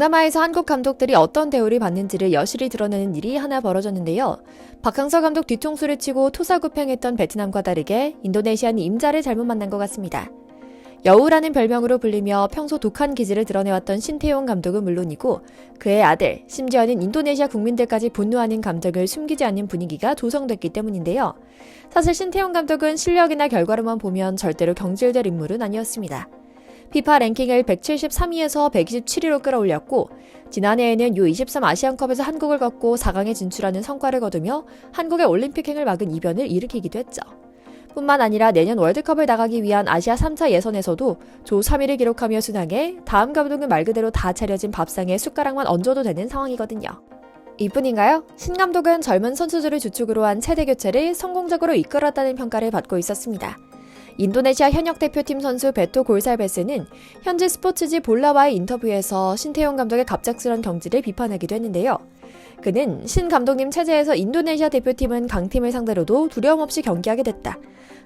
동남아에서 한국 감독들이 어떤 대우를 받는지를 여실히 드러내는 일이 하나 벌어졌는데요. 박항서 감독 뒤통수를 치고 토사구팽했던 베트남과 다르게 인도네시아는 임자를 잘못 만난 것 같습니다. 여우라는 별명으로 불리며 평소 독한 기질을 드러내왔던 신태용 감독은 물론이고 그의 아들, 심지어는 인도네시아 국민들까지 분노하는 감정을 숨기지 않는 분위기가 조성됐기 때문인데요. 사실 신태용 감독은 실력이나 결과로만 보면 절대로 경질될 인물은 아니었습니다. 피파 랭킹을 173위에서 127위로 끌어올렸고 지난해에는 U23 아시안컵에서 한국을 꺾고 4강에 진출하는 성과를 거두며 한국의 올림픽행을 막은 이변을 일으키기도 했죠. 뿐만 아니라 내년 월드컵을 나가기 위한 아시아 3차 예선에서도 조 3위를 기록하며 순항해 다음 감독은 말 그대로 다 차려진 밥상에 숟가락만 얹어도 되는 상황이거든요. 이뿐인가요? 신 감독은 젊은 선수들을 주축으로 한 세대 교체를 성공적으로 이끌었다는 평가를 받고 있었습니다. 인도네시아 현역 대표팀 선수 베토 골살베스는 현지 스포츠지 볼라와의 인터뷰에서 신태용 감독의 갑작스런 경질을 비판하기도 했는데요. 그는 신 감독님 체제에서 인도네시아 대표팀은 강팀을 상대로도 두려움 없이 경기하게 됐다.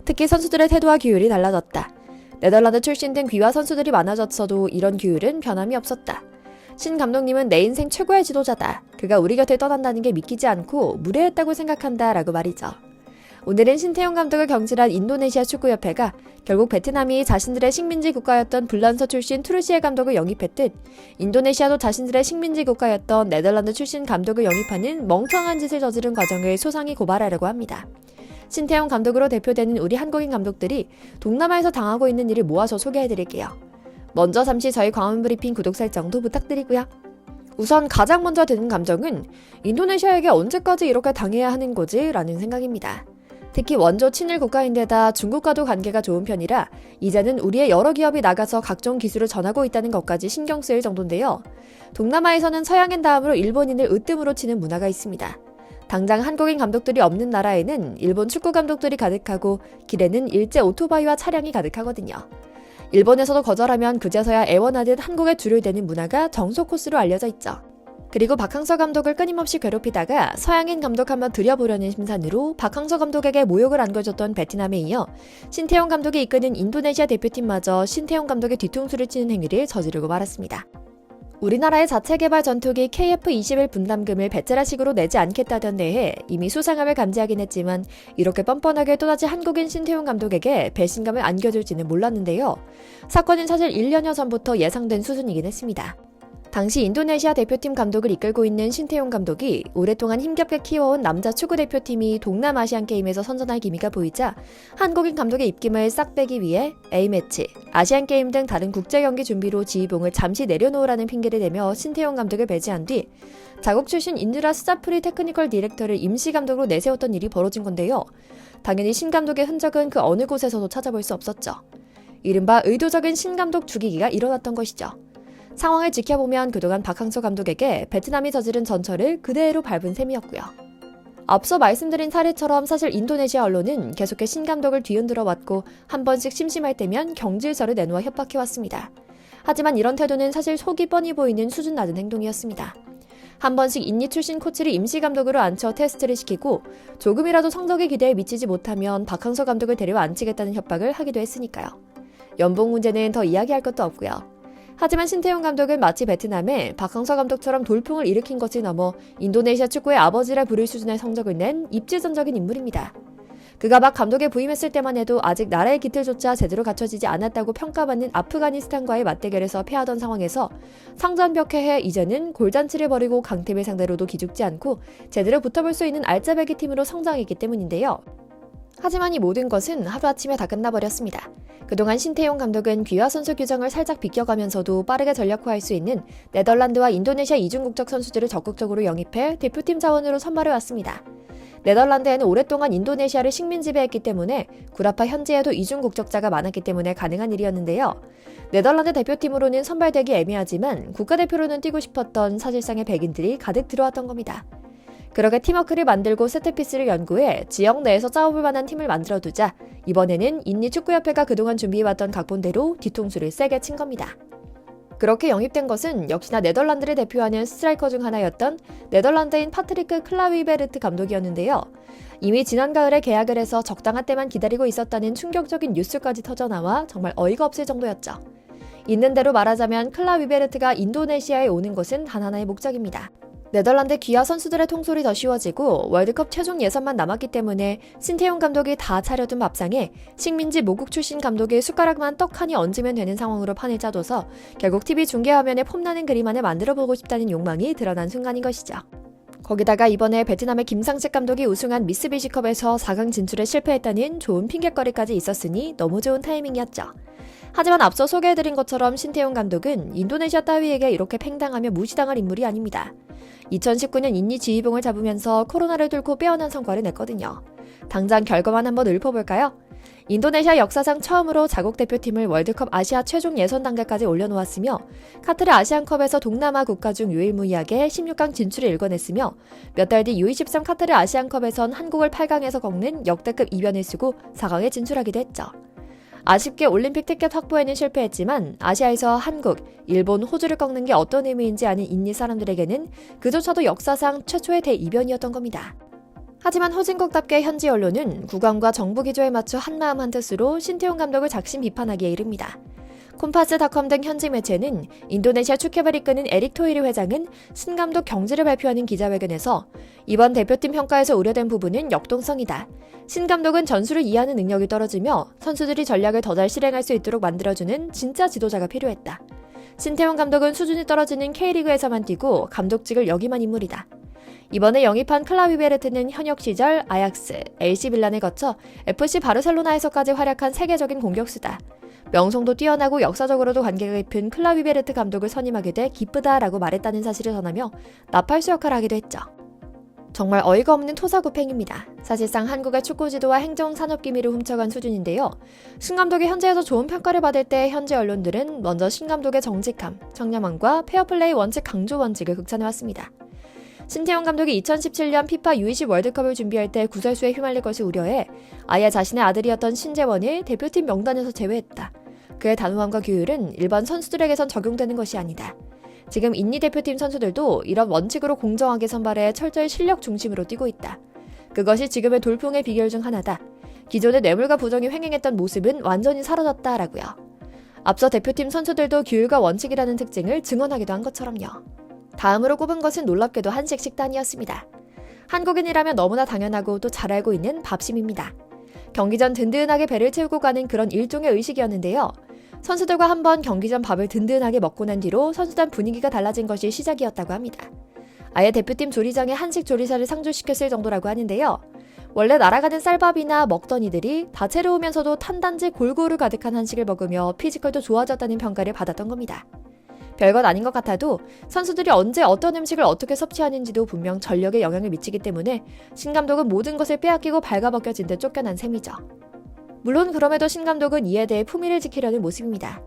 특히 선수들의 태도와 규율이 달라졌다. 네덜란드 출신 등 귀화 선수들이 많아졌어도 이런 규율은 변함이 없었다. 신 감독님은 내 인생 최고의 지도자다. 그가 우리 곁을 떠난다는 게 믿기지 않고 무례했다고 생각한다 라고 말이죠. 오늘은 신태용 감독을 경질한 인도네시아 축구협회가 결국 베트남이 자신들의 식민지 국가였던 불란서 출신 투르시에 감독을 영입했듯 인도네시아도 자신들의 식민지 국가였던 네덜란드 출신 감독을 영입하는 멍청한 짓을 저지른 과정을 소상히 고발하려고 합니다. 신태용 감독으로 대표되는 우리 한국인 감독들이 동남아에서 당하고 있는 일을 모아서 소개해드릴게요. 먼저 잠시 저희 광화문브리핑 구독 설정도 부탁드리고요. 우선 가장 먼저 드는 감정은 인도네시아에게 언제까지 이렇게 당해야 하는 거지? 라는 생각입니다. 특히 원조 친일 국가인데다 중국과도 관계가 좋은 편이라 이제는 우리의 여러 기업이 나가서 각종 기술을 전하고 있다는 것까지 신경 쓰일 정도인데요. 동남아에서는 서양인 다음으로 일본인을 으뜸으로 치는 문화가 있습니다. 당장 한국인 감독들이 없는 나라에는 일본 축구 감독들이 가득하고 길에는 일제 오토바이와 차량이 가득하거든요. 일본에서도 거절하면 그제서야 애원하듯 한국에 줄을 대는 문화가 정석 코스로 알려져 있죠. 그리고 박항서 감독을 끊임없이 괴롭히다가 서양인 감독 한번 들여보려는 심산으로 박항서 감독에게 모욕을 안겨줬던 베트남에 이어 신태용 감독이 이끄는 인도네시아 대표팀마저 신태용 감독의 뒤통수를 치는 행위를 저지르고 말았습니다. 우리나라의 자체 개발 전투기 KF-21 분담금을 배째라식으로 내지 않겠다던 데에 이미 수상함을 감지하긴 했지만 이렇게 뻔뻔하게 또다시 한국인 신태용 감독에게 배신감을 안겨줄지는 몰랐는데요. 사건은 사실 1년여 전부터 예상된 수순이긴 했습니다. 당시 인도네시아 대표팀 감독을 이끌고 있는 신태용 감독이 오랫동안 힘겹게 키워온 남자 축구대표팀이 동남아시안게임에서 선전할 기미가 보이자 한국인 감독의 입김을 싹 빼기 위해 A매치, 아시안게임 등 다른 국제경기 준비로 지휘봉을 잠시 내려놓으라는 핑계를 대며 신태용 감독을 배제한 뒤 자국 출신 인드라 스자프리 테크니컬 디렉터를 임시 감독으로 내세웠던 일이 벌어진 건데요. 당연히 신 감독의 흔적은 그 어느 곳에서도 찾아볼 수 없었죠. 이른바 의도적인 신 감독 죽이기가 일어났던 것이죠. 상황을 지켜보면 그동안 박항서 감독에게 베트남이 저지른 전철을 그대로 밟은 셈이었고요. 앞서 말씀드린 사례처럼 사실 인도네시아 언론은 계속해 신 감독을 뒤흔들어 왔고 한 번씩 심심할 때면 경질서를 내놓아 협박해왔습니다. 하지만 이런 태도는 사실 속이 뻔히 보이는 수준 낮은 행동이었습니다. 한 번씩 인리 출신 코치를 임시 감독으로 앉혀 테스트를 시키고 조금이라도 성적의 기대에 미치지 못하면 박항서 감독을 데려와 앉히겠다는 협박을 하기도 했으니까요. 연봉 문제는 더 이야기할 것도 없고요. 하지만 신태용 감독은 마치 베트남에 박항서 감독처럼 돌풍을 일으킨 것을 넘어 인도네시아 축구의 아버지라 부를 수준의 성적을 낸 입지전적인 인물입니다. 그가 막 감독에 부임했을 때만 해도 아직 나라의 기틀조차 제대로 갖춰지지 않았다고 평가받는 아프가니스탄과의 맞대결에서 패하던 상황에서 상전벽해해 이제는 골잔치를 벌이고 강팀을 상대로도 기죽지 않고 제대로 붙어볼 수 있는 알짜배기 팀으로 성장했기 때문인데요. 하지만 이 모든 것은 하루아침에 다 끝나버렸습니다. 그동안 신태용 감독은 귀화 선수 규정을 살짝 비껴가면서도 빠르게 전력화할 수 있는 네덜란드와 인도네시아 이중국적 선수들을 적극적으로 영입해 대표팀 자원으로 선발해왔습니다. 네덜란드에는 오랫동안 인도네시아를 식민 지배했기 때문에 구라파 현지에도 이중국적자가 많았기 때문에 가능한 일이었는데요. 네덜란드 대표팀으로는 선발되기 애매하지만 국가대표로는 뛰고 싶었던 사실상의 백인들이 가득 들어왔던 겁니다. 그렇게 팀워크를 만들고 세트피스를 연구해 지역 내에서 싸워볼 만한 팀을 만들어두자 이번에는 인리축구협회가 그동안 준비해왔던 각본대로 뒤통수를 세게 친 겁니다. 그렇게 영입된 것은 역시나 네덜란드를 대표하는 스트라이커 중 하나였던 네덜란드인 파트리크 클라위베르트 감독이었는데요. 이미 지난 가을에 계약을 해서 적당한 때만 기다리고 있었다는 충격적인 뉴스까지 터져나와 정말 어이가 없을 정도였죠. 있는 대로 말하자면 클라위베르트가 인도네시아에 오는 것은 단 하나의 목적입니다. 네덜란드 귀화 선수들의 통솔이 더 쉬워지고 월드컵 최종 예선만 남았기 때문에 신태용 감독이 다 차려둔 밥상에 식민지 모국 출신 감독의 숟가락만 떡하니 얹으면 되는 상황으로 판을 짜줘서 결국 TV 중계화면에 폼나는 그림 안에 만들어보고 싶다는 욕망이 드러난 순간인 것이죠. 거기다가 이번에 베트남의 김상식 감독이 우승한 미쓰비시컵에서 4강 진출에 실패했다는 좋은 핑곗거리까지 있었으니 너무 좋은 타이밍이었죠. 하지만 앞서 소개해드린 것처럼 신태용 감독은 인도네시아 따위에게 이렇게 팽당하며 무시당할 인물이 아닙니다. 2019년 인니 지휘봉을 잡으면서 코로나를 뚫고 빼어난 성과를 냈거든요. 당장 결과만 한번 읊어볼까요? 인도네시아 역사상 처음으로 자국 대표팀을 월드컵 아시아 최종 예선 단계까지 올려놓았으며 카타르 아시안컵에서 동남아 국가 중 유일무이하게 16강 진출을 일궈냈으며 몇 달 뒤 U23 카타르 아시안컵에선 한국을 8강에서 꺾는 역대급 이변을 쓰고 4강에 진출하기도 했죠. 아쉽게 올림픽 티켓 확보에는 실패했지만 아시아에서 한국, 일본, 호주를 꺾는 게 어떤 의미인지 아는 인니 사람들에게는 그조차도 역사상 최초의 대이변이었던 겁니다. 하지만 후진국답게 현지 언론은 국왕과 정부 기조에 맞춰 한마음 한뜻으로 신태용 감독을 작심 비판하기에 이릅니다. 콤파스닷컴 등 현지 매체는 인도네시아 축협을 이끄는 에릭 토이르 회장은 신감독 경질을 발표하는 기자회견에서 이번 대표팀 평가에서 우려된 부분은 역동성이다. 신감독은 전술을 이해하는 능력이 떨어지며 선수들이 전략을 더 잘 실행할 수 있도록 만들어주는 진짜 지도자가 필요했다. 신태용 감독은 수준이 떨어지는 K리그에서만 뛰고 감독직을 역임한 인물이다. 이번에 영입한 클라위베르트는 현역 시절 아약스, AC 밀란을 거쳐 FC 바르셀로나에서까지 활약한 세계적인 공격수다. 명성도 뛰어나고 역사적으로도 관계가 깊은 클라위베르트 감독을 선임하게 돼 기쁘다라고 말했다는 사실을 전하며 나팔수 역할을 하기도 했죠. 정말 어이가 없는 토사구팽입니다. 사실상 한국의 축구 지도와 행정 산업 기밀을 훔쳐간 수준인데요. 신 감독이 현지에서 좋은 평가를 받을 때 현지 언론들은 먼저 신 감독의 정직함, 청렴함과 페어플레이 원칙 강조 원칙을 극찬해왔습니다. 신태용 감독이 2017년 피파 U20 월드컵을 준비할 때 구설수에 휘말릴 것을 우려해 아예 자신의 아들이었던 신재원을 대표팀 명단에서 제외했다. 그의 단호함과 규율은 일반 선수들에게선 적용되는 것이 아니다. 지금 인니 대표팀 선수들도 이런 원칙으로 공정하게 선발해 철저히 실력 중심으로 뛰고 있다. 그것이 지금의 돌풍의 비결 중 하나다. 기존의 뇌물과 부정이 횡행했던 모습은 완전히 사라졌다라고요. 앞서 대표팀 선수들도 규율과 원칙이라는 특징을 증언하기도 한 것처럼요. 다음으로 꼽은 것은 놀랍게도 한식 식단이었습니다. 한국인이라면 너무나 당연하고 또 잘 알고 있는 밥심입니다. 경기 전 든든하게 배를 채우고 가는 그런 일종의 의식이었는데요. 선수들과 한번 경기 전 밥을 든든하게 먹고 난 뒤로 선수단 분위기가 달라진 것이 시작이었다고 합니다. 아예 대표팀 조리장에 한식 조리사를 상주시켰을 정도라고 하는데요. 원래 날아가는 쌀밥이나 먹던 이들이 다채로우면서도 탄단지 골고루 가득한 한식을 먹으며 피지컬도 좋아졌다는 평가를 받았던 겁니다. 별것 아닌 것 같아도 선수들이 언제 어떤 음식을 어떻게 섭취하는지도 분명 전력에 영향을 미치기 때문에 신 감독은 모든 것을 빼앗기고 발가벗겨진 듯 쫓겨난 셈이죠. 물론 그럼에도 신 감독은 이에 대해 품위를 지키려는 모습입니다.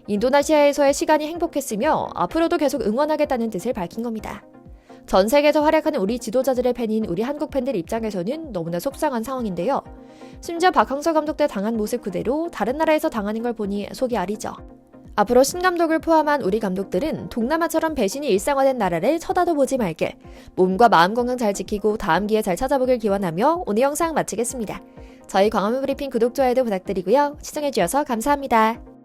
인도네시아에서의 시간이 행복했으며 앞으로도 계속 응원하겠다는 뜻을 밝힌 겁니다. 전 세계에서 활약하는 우리 지도자들의 팬인 우리 한국 팬들 입장에서는 너무나 속상한 상황인데요. 심지어 박항서 감독 때 당한 모습 그대로 다른 나라에서 당하는 걸 보니 속이 아리죠. 앞으로 신 감독을 포함한 우리 감독들은 동남아처럼 배신이 일상화된 나라를 쳐다도 보지 말게 몸과 마음 건강 잘 지키고 다음 기회 잘 찾아보길 기원하며 오늘 영상 마치겠습니다. 저희 광화문 브리핑 구독, 좋아요도 부탁드리고요. 시청해주셔서 감사합니다.